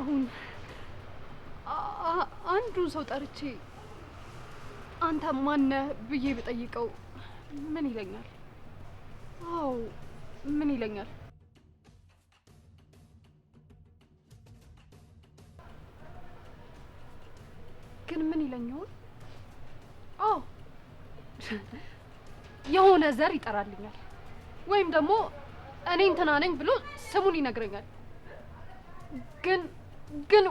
አሁን አንዱን ሰው ጠርቼ አንተ ማነህ ብዬ ብጠይቀው ምን ይለኛል? አዎ ምን ይለኛል? ግን ምን ይለኛል? አዎ የሆነ ዘር ይጠራልኛል ወይም ደግሞ እኔ እንትና ነኝ ብሎ ስሙን ይነግረኛል። ግን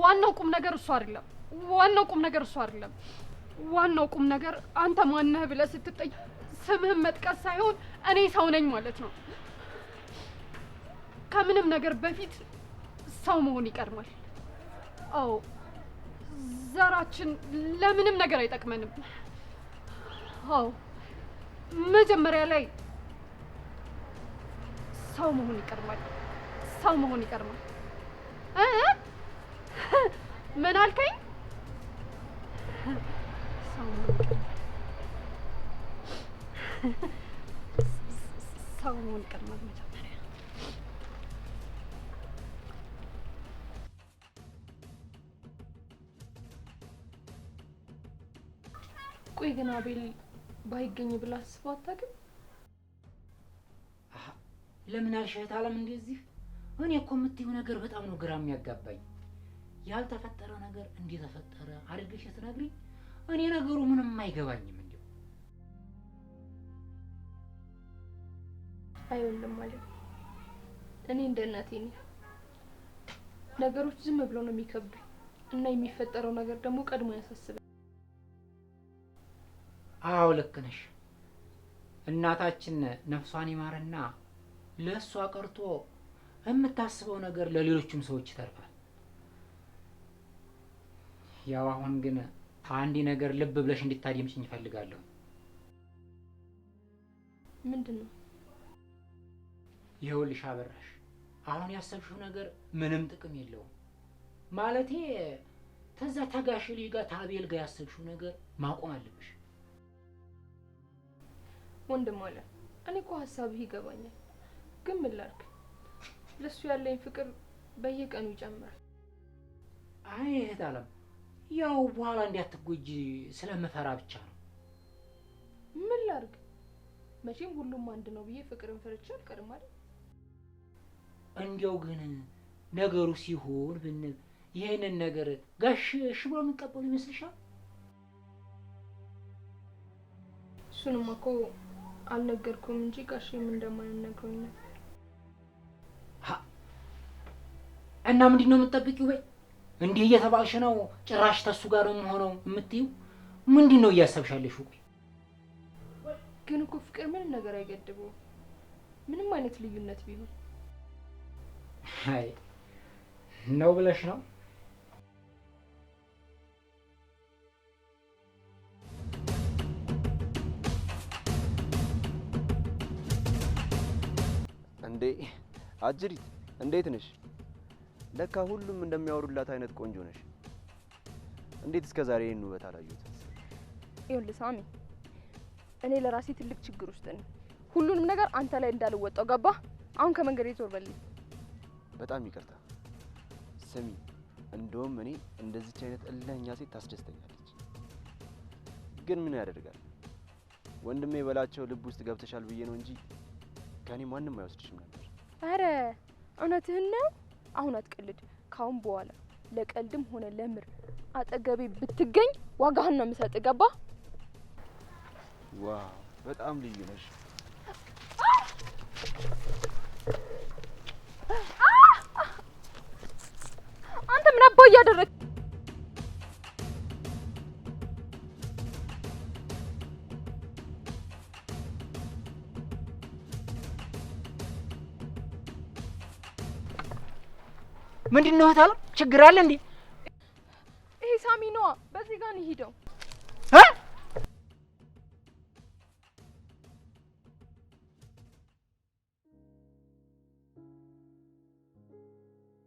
ዋናው ቁም ነገር እሱ አይደለም። ዋናው ቁም ነገር አንተ ማነህ ብለህ ስትጠይቅ ስምህን መጥቀስ ሳይሆን እኔ ሰው ነኝ ማለት ነው። ከምንም ነገር በፊት ሰው መሆን ይቀድማል። አዎ ዘራችን ለምንም ነገር አይጠቅመንም። አዎ መጀመሪያ ላይ ሰው መሆን ይቀድማል። ምን አልከኝ? ሰው መሆን ይቀድማል መጀመሪያ። ቆይ ግን አቤል ባይገኝ ብላ አስበው አታውቅም? ለምን አልሸት አለም እንደዚህ? እኔ እኮ የምትይው ነገር በጣም ነው ግራ የሚያጋባኝ። ያልተፈጠረ ነገር እንዴት ተፈጠረ አድርገሽ ስትነግሪኝ እኔ ነገሩ ምንም አይገባኝም። እንዴ አይወልም ማለት እኔ እንደ እናቴ ነኝ። ነገሮች ዝም ብሎ ነው የሚከብዱ እና የሚፈጠረው ነገር ደግሞ ቀድሞ ያሳስባል። አዎ ልክ ነሽ። እናታችን ነፍሷን ይማርና ለሷ ቀርቶ የምታስበው ነገር ለሌሎችም ሰዎች ይተርፋል። ያው አሁን ግን አንዲ ነገር ልብ ብለሽ እንድታደምጪኝ እፈልጋለሁ። ምንድነው? ይኸውልሽ አበራሽ፣ አሁን ያሰብሽው ነገር ምንም ጥቅም የለውም። ማለቴ ተዛ ተጋሽ ልጅ ጋር ታቤል ጋር ያሰብሽው ነገር ማቆም አለብሽ። ወንድም አለ እኔ እኮ ሀሳብህ ይገባኛል፣ ግን ምን ላድርግ? ለሱ ያለኝ ፍቅር በየቀኑ ይጨምራል። አይ እህት አለም፣ ያው በኋላ እንዲያትጎጂ ስለምፈራ ብቻ ነው። ምን ላድርግ? መቼም ሁሉም አንድ ነው ብዬ ፍቅርን ፈርቼ አልቀርም አይደል? እንዲያው ግን ነገሩ ሲሆን ብንል ይሄንን ነገር ጋሽ እሺ ብሎ የሚቀበሉ ይመስልሻል? እሱንማ እኮ አልነገርኩም እንጂ ጋሽም እንደማይነግሩኝ ነበር። እና ምንድነው የምትጠብቂው? ወይ እንዲህ እየተባልሽ ነው ጭራሽ ተሱ ጋር ነው ሆነው የምትይው? ምንድነው እያሰብሻለሽ? ግን እኮ ፍቅር ምንም ነገር አይገድበው፣ ምንም አይነት ልዩነት ቢሆን። አይ ነው ብለሽ ነው? እንዴ አጅሪት እንዴት ነሽ? ለካ ሁሉም እንደሚያወሩላት አይነት ቆንጆ ነሽ። እንዴት እስከዛሬ ይሄን ውበት አላየሁትም? ይኸውልህ ሳሚ፣ እኔ ለራሴ ትልቅ ችግር ውስጥ ነኝ። ሁሉንም ነገር አንተ ላይ እንዳልወጣው ገባ? አሁን ከመንገዴ ዞር በልኝ። በጣም ይቅርታ። ስሚ፣ እንደውም እኔ እንደዚች አይነት እልህኛ ሴት ታስደስተኛለች። ግን ምን ያደርጋል ወንድሜ በላቸው ልብ ውስጥ ገብተሻል ብዬ ነው እንጂ ከኔ ማንም አይወስድሽም ነበር። አረ እውነትህን ነው። አሁን አትቀልድ። ካሁን በኋላ ለቀልድም ሆነ ለምር አጠገቤ ብትገኝ ዋጋህን ነው የምሰጥ። ገባ? ዋው በጣም ልዩ ነሽ። አንተ ምን አባዬ ያደረክ? ምንድነው ታላ? ችግር አለ እንዴ? ይሄ ሳሚ ነዋ። በዚህ ጋር ነው ሄደው።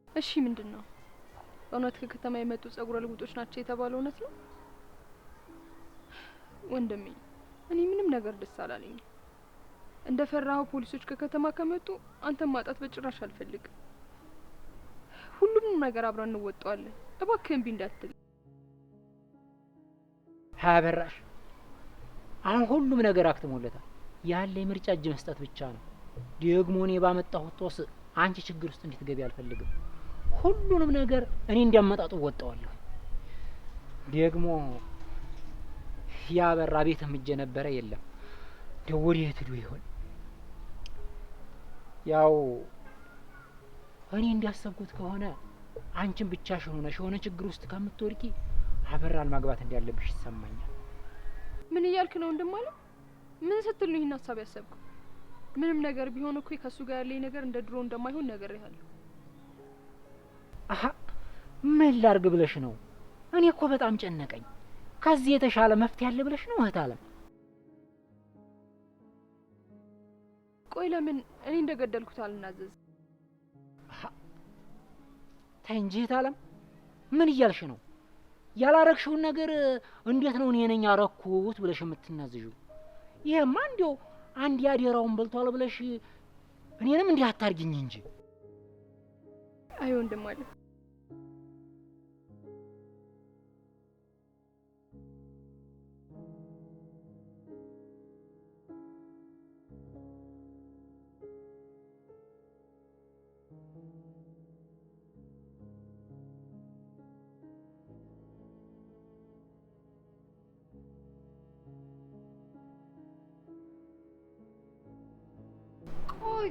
እሺ ምንድነው? እውነት ከከተማ የመጡ ጸጉረ ልውጦች ናቸው የተባለው እውነት ነው? ወንድሜ እኔ ምንም ነገር ደስ አላለኝም። እንደፈራው ፖሊሶች ከከተማ ከመጡ አንተን ማጣት በጭራሽ አልፈልግም። ሁሉንም ነገር አብረን እንወጣዋለን። እባክህ እምቢ እንዳትል። ሀበራሽ አሁን ሁሉም ነገር አክትሞለታል። ያለ ምርጫ እጅ መስጠት ብቻ ነው። ደግሞ እኔ ባመጣሁት ጦስ አንቺ ችግር ውስጥ እንድትገቢ አልፈልግም። ሁሉንም ነገር እኔ እንዲያመጣጡ ወጣዋለሁ። ደግሞ ያበራ ቤትም እጄ ነበረ የለም። ደወል የት ሄዶ ይሆን? ያው እኔ እንዲያሰብኩት ከሆነ አንቺን ብቻሽን ሆነሽ የሆነ ችግር ውስጥ ከምትወድቂ አበራን ማግባት እንዳለብሽ ይሰማኛል። ምን እያልክ ነው እንደማለ? ምን ስትል ነው ይህን ሀሳብ ያሰብከው? ምንም ነገር ቢሆን እኮ ከሱ ጋር ያለኝ ነገር እንደ ድሮ እንደማይሆን ነግሬሃለሁ። አሀ ምን ላርግ ብለሽ ነው? እኔ እኮ በጣም ጨነቀኝ። ከዚህ የተሻለ መፍትሄ አለ ብለሽ ነው እህት አለም? ቆይ ለምን እኔ እንደገደልኩት አልናዘዝ? ተይ እንጂ እህት አለም፣ ምን እያልሽ ነው? ያላረግሽውን ነገር እንዴት ነው እኔ ነኝ ያረኩት ብለሽ የምትናዘዥው? ይሄማ እንዲያው አንድ ያደራውን በልቷል ብለሽ እኔንም እንዲህ አታርጊኝ እንጂ። አይ ወንድም አለ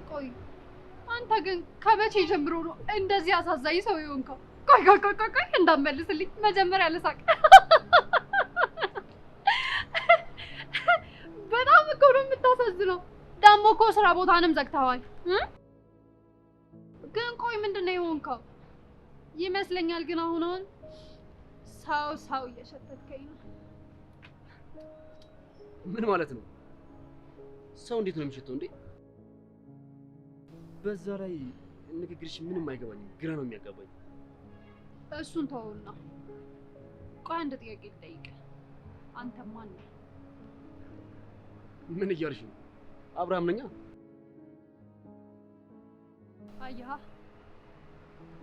ቆይ አንተ ግን ከመቼ ጀምሮ ነው እንደዚህ አሳዛኝ ሰው የሆንከው? ቆይ እንዳትመልስልኝ፣ መጀመሪያ ልሳቅ። በጣም እኮ ነው የምታሳዝነው። ደግሞ እኮ ስራ ቦታንም ዘግተዋል። ግን ቆይ ምንድነው የሆንከው? ይመስለኛል ግን አሁን ሰው እየሸተትከኝ ነው። ምን ማለት ነው? ሰው እንዴት ነው የሚሸተው እንዴ? በዛ ላይ ንግግርሽ ምንም አይገባኝም፣ ግራ ነው የሚያጋባኝ። እሱን ተውና ቆይ አንድ ጥያቄ ልጠይቅህ። አንተ ማን ነህ? ምን እያልሽ ነው? አብርሃም ነኛ። አያህ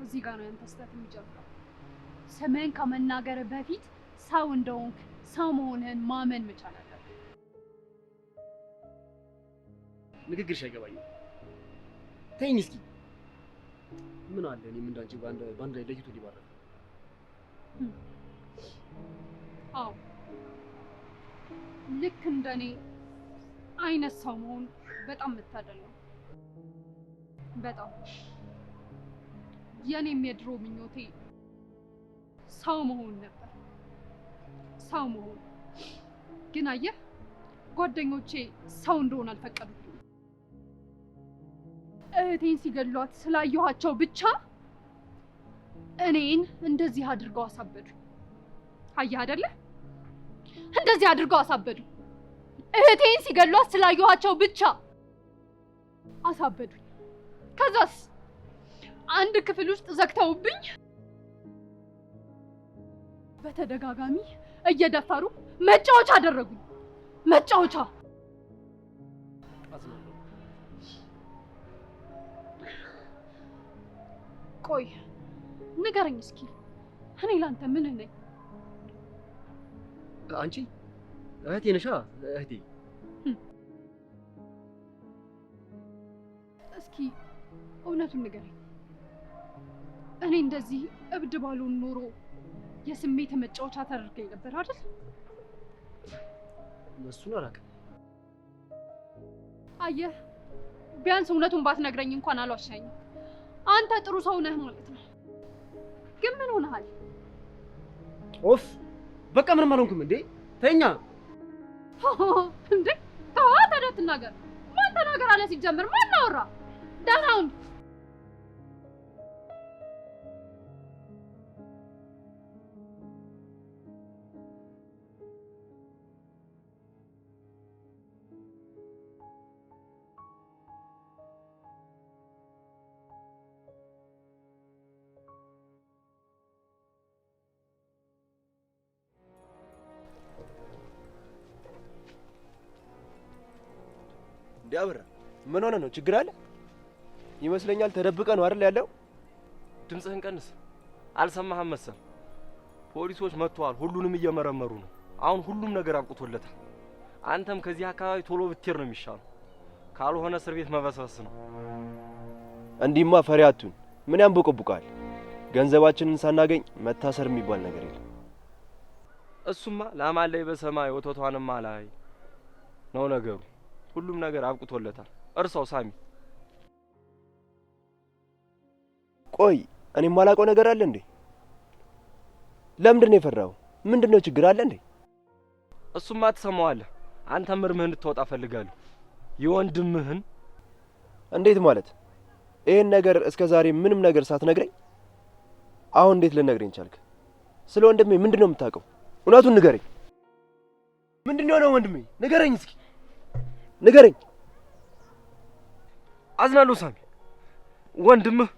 እዚህ ጋር ነው ያንተ ስህተት የሚጀምረው። ስምህን ከመናገር በፊት ሰው እንደሆንክ ሰው መሆንህን ማመን መቻል አለብህ። ንግግርሽ አይገባኝም። ተይኝ እስኪ። ምን አለ እኔም እንዳንቺ ባንድ ላይ ለይቶ ሊባረክ። አዎ ልክ እንደኔ አይነት ሰው መሆን በጣም መታደል ነው። በጣም የኔም የድሮ ምኞቴ ሰው መሆን ነበር። ሰው መሆን ግን አየህ ጓደኞቼ ሰው እንደሆነ አልፈቀዱልኝም። እህቴን ሲገድሏት ስላየኋቸው ብቻ እኔን እንደዚህ አድርገው አሳበዱ። አየህ አይደለ? እንደዚህ አድርገው አሳበዱ። እህቴን ሲገድሏት ስላየኋቸው ብቻ አሳበዱኝ። ከዛስ አንድ ክፍል ውስጥ ዘግተውብኝ በተደጋጋሚ እየደፈሩ መጫወቻ አደረጉኝ። መጫወቻ። ቆይ ንገረኝ እስኪ እኔ ላንተ ምን ነኝ? አንቺ እህቴ ነሻ? እህቴ እስኪ እውነቱን ንገረኝ። እኔ እንደዚህ እብድ ባልሆን ኖሮ የስሜት መጫወቻ ታደርገኝ ነበር አይደል? እሱን አላውቅም። አየህ ቢያንስ እውነቱን ባትነግረኝ እንኳን አልዋሻኝም። አንተ ጥሩ ሰው ነህ ማለት ነው። ግን ምን ሆነሃል? ኦፍ በቃ ምንም አልሆንኩም። እንዴ ተኛ እንዴ ተዋ። ታዲያ ትናገር። ማን ተናገር አለ ሲጀምር? ማን አወራ? ደህና ሁን። ዲያብራ ምን ሆነ ነው? ችግር አለ ይመስለኛል። ተደብቀ ነው አይደል ያለው? ድምፅህን ቀንስ። አልሰማህም መሰል? ፖሊሶች መጥተዋል። ሁሉንም እየመረመሩ ነው። አሁን ሁሉም ነገር አብቅቶለታል። አንተም ከዚህ አካባቢ ቶሎ ብትሄድ ነው የሚሻለው። ካልሆነ እስር ቤት መበስበስ ነው። እንዲህማ ፈሪ አቱን ምን ያንቦቀቡቃል? ገንዘባችንን ሳናገኝ መታሰር የሚባል ነገር የለም። እሱማ ላማን ላይ በሰማይ ወተቷንማ ላይ ነው ነገሩ። ሁሉም ነገር አብቅቶለታል። እርሳው ሳሚ። ቆይ እኔ የማላውቀው ነገር አለ እንዴ? ለምንድን ነው የፈራው? ምንድነው ችግር አለ እንዴ? እሱማ ትሰማዋለህ። አንተ ምርምህን እንድትወጣ ፈልጋለሁ። የወንድምህን እንዴት ማለት? ይሄን ነገር እስከ ዛሬ ምንም ነገር ሳትነግረኝ አሁን እንዴት ልነግረኝ ቻልክ? ስለ ወንድሜ ምንድነው የምታውቀው? እውነቱን ንገረኝ። ምንድነው ነው ወንድሜ? ንገረኝ እስኪ ንገረኝ። አዝናለሁ ሳሚ። ወንድምህ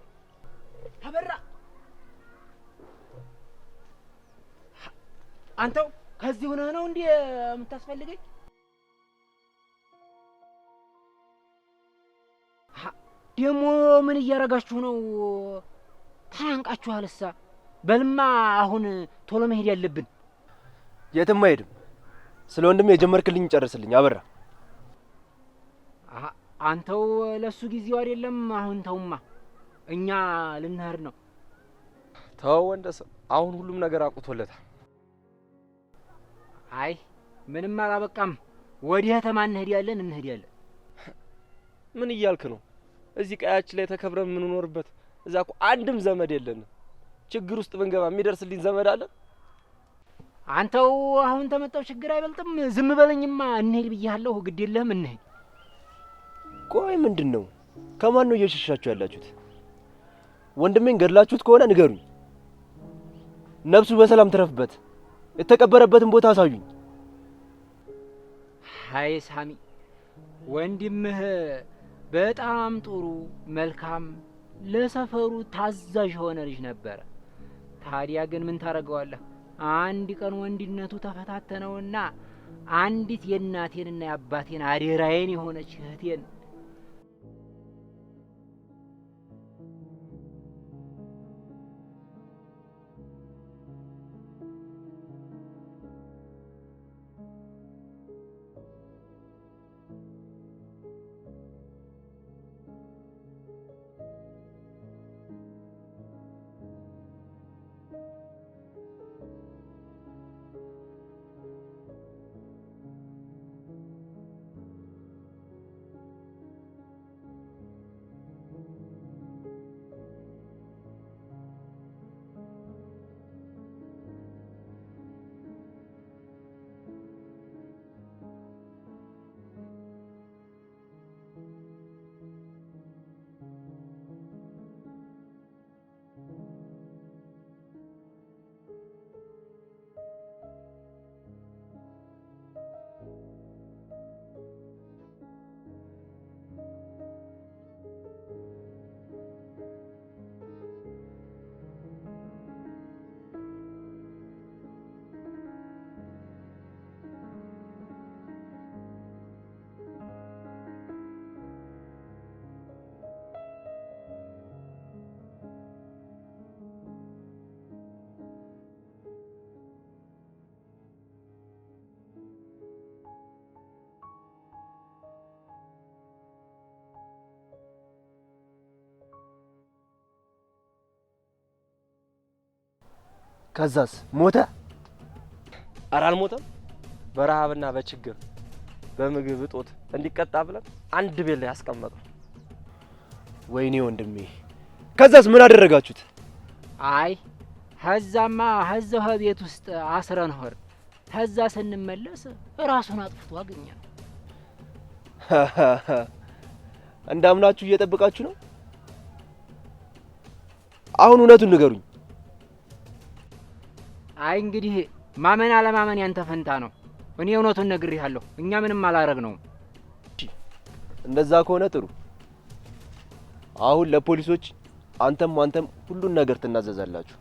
አበራ አንተው ከዚህ ሆነህ ነው እንዴ የምታስፈልገኝ? ደሞ ምን እያረጋችሁ ነው? ታንቃችኋልሳ? በልማ አሁን ቶሎ መሄድ ያለብን። የትም አይሄድም። ስለ ወንድሜ የጀመርክልኝ ጨርስልኝ አበራ። አንተው ለሱ ጊዜው አይደለም። አሁን ተውማ፣ እኛ ልንሄድ ነው። ተው ወንደሰን፣ አሁን ሁሉም ነገር አቁቶለታል። አይ ምንም አላበቃም። ወዲህ ተማን እንሄዳለን እንሄዳለን። ምን እያልክ ነው? እዚህ ቀያችን ላይ ተከብረን የምንኖርበት እዛ እኮ አንድም ዘመድ የለንም። ችግር ውስጥ ብንገባ የሚደርስልኝ ዘመድ አለ? አንተው አሁን ተመጣው ችግር አይበልጥም። ዝም በለኝማ። እንሄድ ብያለሁ። ግድ የለህም እንሄድ። ቆይ ምንድነው? ከማን ነው እየሸሻችሁ ያላችሁት? ወንድሜን ገድላችሁት ከሆነ ንገሩኝ። ነፍሱ በሰላም ትረፍበት። የተቀበረበትን ቦታ አሳዩኝ። ሃይ ሳሚ፣ ወንድምህ በጣም ጥሩ መልካም፣ ለሰፈሩ ታዛዥ የሆነ ልጅ ነበረ። ታዲያ ግን ምን ታረገዋለህ? አንድ ቀን ወንድነቱ ተፈታተነውና አንዲት የእናቴንና የአባቴን አደራዬን የሆነች እህቴን ከዛስ ሞተ? ኧረ አልሞተም። በረሃብና በችግር በምግብ እጦት እንዲቀጣ ብለን አንድ ቤት ላይ ያስቀመጠው። ወይኔ ወንድሜ። ከዛስ ምን አደረጋችሁት? አይ ሀዛማ ሀዛው ቤት ውስጥ አስረን ሆር ከዛ ስንመለስ ራሱን አጥፍቶ አገኘነው። እንዳምናችሁ እየጠበቃችሁ ነው? አሁን እውነቱን ንገሩኝ። አይ እንግዲህ ማመን አለማመን ያንተ ፈንታ ነው። እኔ እውነቱን ነግሬሃለሁ። እኛ ምንም አላረግነውም። እንደዛ ከሆነ ጥሩ። አሁን ለፖሊሶች አንተም ሁሉን ነገር ትናዘዛላችሁ።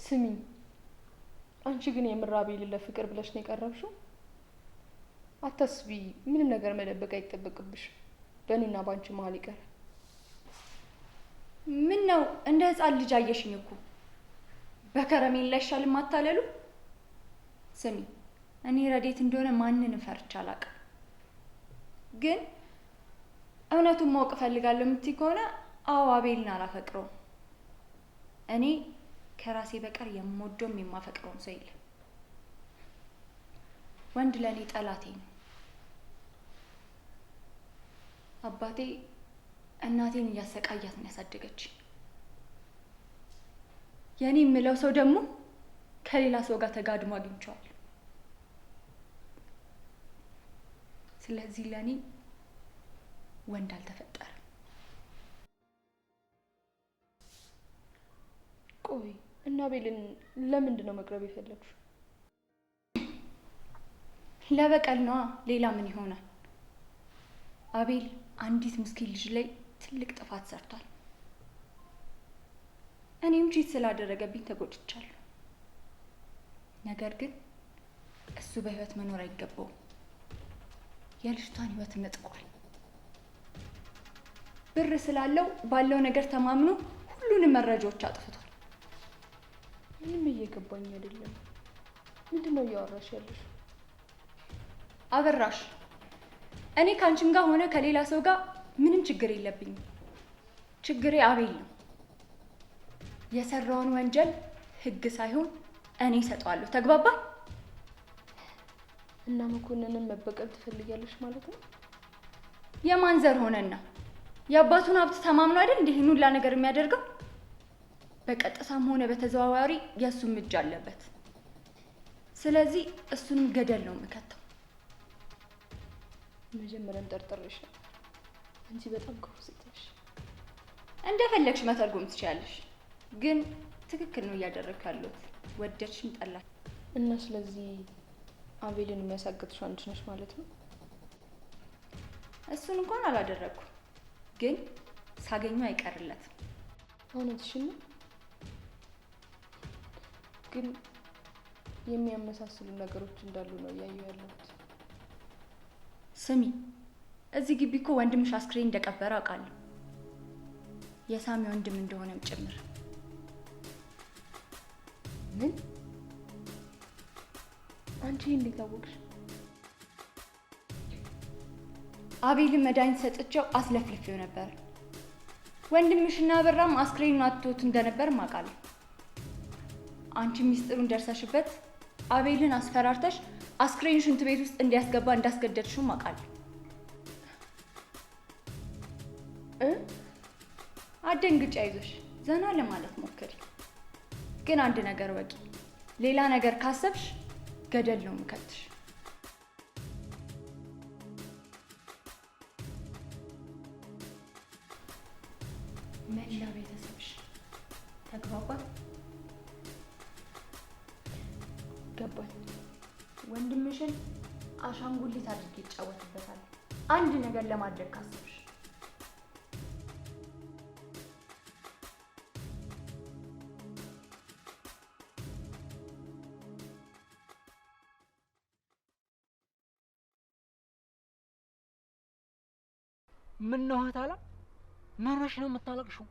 ስሚ፣ አንቺ ግን የምራቤል ለፍቅር ብለሽ ነው የቀረብሽው? አታስቢ፣ ምንም ነገር መደበቅ አይጠበቅብሽ። በእኔና ባንቺ መሀል ይቀር። ምን ነው እንደ ህፃን ልጅ አየሽኝ እኮ። በከረሜላ አይሻልም አታለሉ። ስሚ፣ እኔ ረዴት እንደሆነ ማንንም ፈርቼ አላውቅም። ግን እውነቱን ማወቅ እፈልጋለሁ የምትይ ከሆነ አዎ፣ አቤልን አላፈቅረውም። እኔ ከራሴ በቀር የምወደውም የማፈቅረውም ሰው የለም። ወንድ ለእኔ ጠላቴ ነው። አባቴ እናቴን እያሰቃያት ነው ያሳደገች። የኔ የምለው ሰው ደግሞ ከሌላ ሰው ጋር ተጋድሞ አግኝቼዋለሁ። ስለዚህ ለኔ ወንድ አልተፈጠረም። ቆይ እና አቤልን ለምንድን ነው መቅረብ የፈለግሽው? ለበቀል ነዋ። ሌላ ምን ይሆናል? አቤል አንዲት ምስኪን ልጅ ላይ ትልቅ ጥፋት ሰርቷል። እኔም ቺት ስላደረገብኝ ተጎድቻለሁ። ነገር ግን እሱ በህይወት መኖር አይገባውም። የልጅቷን ህይወት ነጥቋል። ብር ስላለው ባለው ነገር ተማምኖ ሁሉንም መረጃዎች አጥፍቷል። ምንም እየገባኝ አይደለም። ምንድን ነው እያወራሽ ያለሽ? አበራሽ፣ እኔ ከአንቺም ጋር ሆነ ከሌላ ሰው ጋር ምንም ችግር የለብኝም። ችግሬ አቤል ነው። የሰራውን ወንጀል ህግ ሳይሆን እኔ እሰጠዋለሁ። ተግባባ? እና መኮንንን መበቀል ትፈልጊያለሽ ማለት ነው? የማን ዘር ሆነና? የአባቱን ሀብት ተማምኖ አይደል እንዲህ ሁላ ነገር የሚያደርገው? በቀጥታም ሆነ በተዘዋዋሪ የእሱም እጅ አለበት። ስለዚህ እሱንም ገደል ነው የምከተው። መጀመሪያም ጠርጥሬሽ ነበር። አንቺ በጣም ክፉ ሴት ነሽ። እንደፈለግሽ መተርጎም ትችያለሽ፣ ግን ትክክል ነው እያደረግሽ ያለሁት፣ ወደድሽም ጠላሽ። እና ስለዚህ አቤልን የሚያሳግትሽው አንቺ ነሽ ማለት ነው? እሱን እንኳን አላደረግኩም፣ ግን ሳገኘው አይቀርለትም። እውነትሽን ነው? ግን የሚያመሳስሉ ነገሮች እንዳሉ ነው እያየሁ ያለሁት። ስሚ፣ እዚህ ግቢ እኮ ወንድምሽ አስክሬን እንደቀበረ አውቃለሁ። የሳሚ ወንድም እንደሆነም ጭምር። ምን? አንቺ እንዴት አወቅሽ? አቤልን መድኃኒት ሰጥቼው አስለፍልፌው ነበር። ወንድምሽና አበራም አስክሬኑን አጥቶት እንደነበር አውቃለሁ። አንቺ ሚስጥሩን ደርሰሽበት አቤልን አስፈራርተሽ አስክሬን ሽንት ቤት ውስጥ እንዲያስገባ እንዳስገደድሽው አውቃለሁ። አደንግጬ፣ አይዞሽ፣ ዘና ለማለት ሞክሪ። ግን አንድ ነገር ወቂ፣ ሌላ ነገር ካሰብሽ ገደል ነው የምከትሽ። መላ ቤተሰብሽ ተግባባል? ገባኝ። ወንድምሽን አሻንጉሊት አድርጌ ይጫወትበታል። አንድ ነገር ለማድረግ ካሰብሽ ምን ነው እህታላ? መረሽ ነው የምታለቅሽው?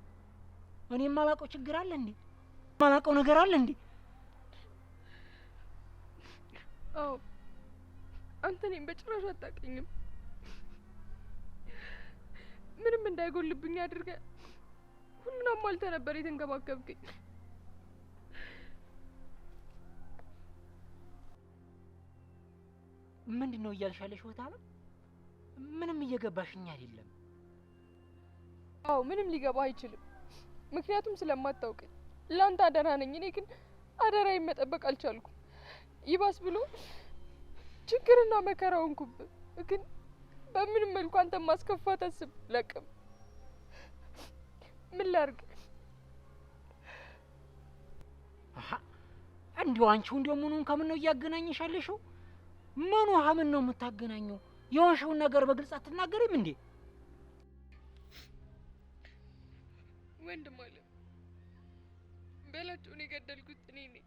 እኔ የማላውቀው ችግር አለ እንዴ? የማላውቀው ነገር አለ እንዴ? አዎ፣ አንተ እኔን በጭራሽ አታውቅኝም። ምንም እንዳይጎልብኝ አድርገህ ሁሉን አሟልተህ ነበር የተንከባከብከኝ። ምንድን ነው እያልሽ ያለሽው እህታላ? ምንም እየገባሽኝ አይደለም። አዎ፣ ምንም ሊገባ አይችልም፣ ምክንያቱም ስለማታውቀኝ። ለአንተ አደራ ነኝ። እኔ ግን አደራዬን መጠበቅ አልቻልኩም። ይባስ ብሎ ችግርና መከራ ሆንኩብህ። ግን በምንም መልኩ አንተን ማስከፋት አስብ ለቅም። ምን ላድርግ? እንዲሁ አንቺው እንዲሁ ምኑን ከምን ነው እያገናኘሽ ያለሽው? ምኑ ሀምን ነው የምታገናኘው? የሆንሽውን ነገር በግልጽ አትናገሪም እንዴ? ወንድም አለ በላቸውን የገደልኩት እኔ ነኝ።